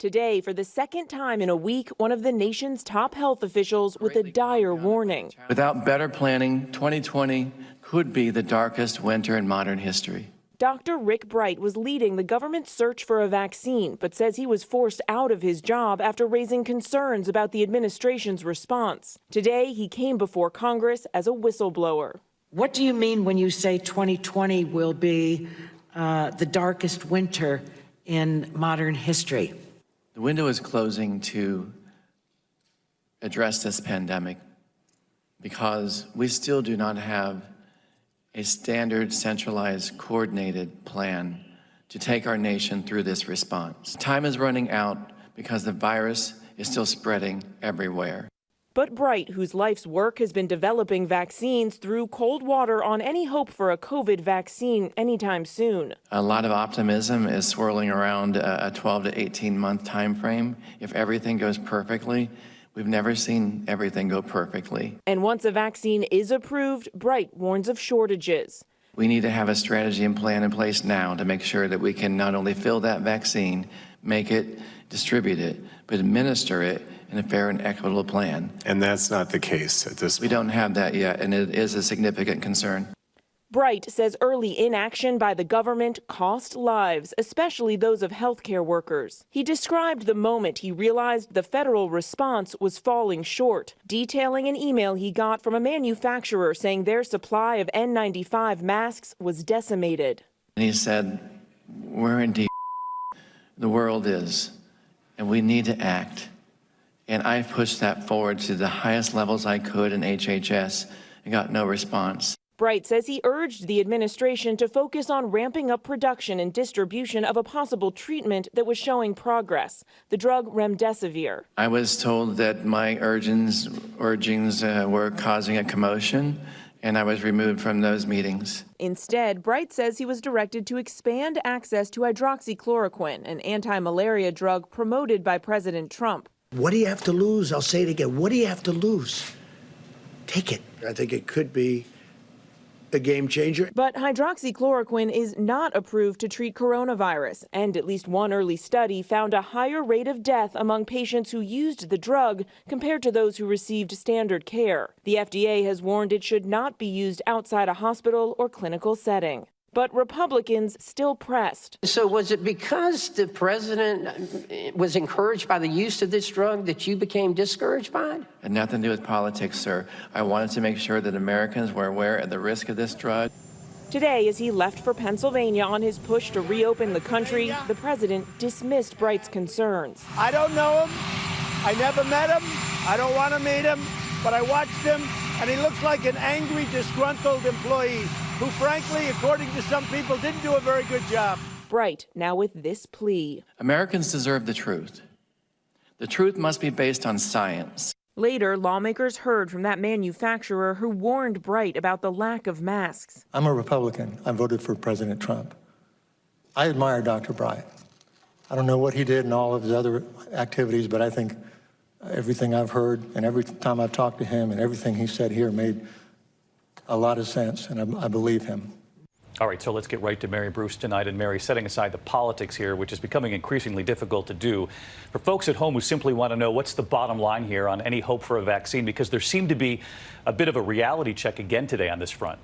Today, for the second time in a week, one of the nation's top health officials with a dire warning. Without better planning, 2020 could be the darkest winter in modern history. Dr. Rick Bright was leading the government's search for a vaccine, but says he was forced out of his job after raising concerns about the administration's response. Today, he came before Congress as a whistleblower. What do you mean when you say 2020 will be the darkest winter in modern history? The window is closing to address this pandemic because we still do not have a standard, centralized, coordinated plan to take our nation through this response. Time is running out because the virus is still spreading everywhere. But Bright, whose life's work has been developing vaccines, threw cold water on any hope for a COVID vaccine anytime soon. A lot of optimism is swirling around a 12 to 18 month time frame. If everything goes perfectly, we've never seen everything go perfectly. And once a vaccine is approved, Bright warns of shortages. We need to have a strategy and plan in place now to make sure that we can not only fill that vaccine, make it, distribute it, but administer it in a fair and equitable plan. And that's not the case at this point. We don't have that yet, and it is a significant concern. Bright says early inaction by the government cost lives, especially those of healthcare workers. He described the moment he realized the federal response was falling short, detailing an email he got from a manufacturer saying their supply of N95 masks was decimated. And he said, we're in deep, the world is, and we need to act. And I pushed that forward to the highest levels I could in HHS and got no response. Bright says he urged the administration to focus on ramping up production and distribution of a possible treatment that was showing progress, the drug remdesivir. I was told that my urgings were causing a commotion, and I was removed from those meetings. Instead, Bright says he was directed to expand access to hydroxychloroquine, an anti-malaria drug promoted by President Trump. What do you have to lose? I'll say it again. What do you have to lose? Take it. I think it could be a game changer. But hydroxychloroquine is not approved to treat coronavirus, and at least one early study found a higher rate of death among patients who used the drug compared to those who received standard care. The FDA has warned it should not be used outside a hospital or clinical setting. But Republicans still pressed. So was it because the president was encouraged by the use of this drug that you became discouraged by it? It had nothing to do with politics, sir. I wanted to make sure that Americans were aware of the risk of this drug. Today, as he left for Pennsylvania on his push to reopen the country, the president dismissed Bright's concerns. I don't know him. I never met him. I don't want to meet him. But I watched him, and he looks like an angry, disgruntled employee who, frankly, according to some people, didn't do a very good job. Bright now with this plea. Americans deserve the truth. The truth must be based on science. Later, lawmakers heard from that manufacturer who warned Bright about the lack of masks. I'm a Republican. I voted for President Trump. I admire Dr. Bright. I don't know what he did in all of his other activities, but I think everything I've heard and every time I've talked to him and everything he said here made a lot of sense, and I believe him. All right, so let's get right to Mary Bruce tonight. And Mary, setting aside the politics here, which is becoming increasingly difficult to do, for folks at home who simply want to know what's the bottom line here on any hope for a vaccine, because there seemed to be a bit of a reality check again today on this front.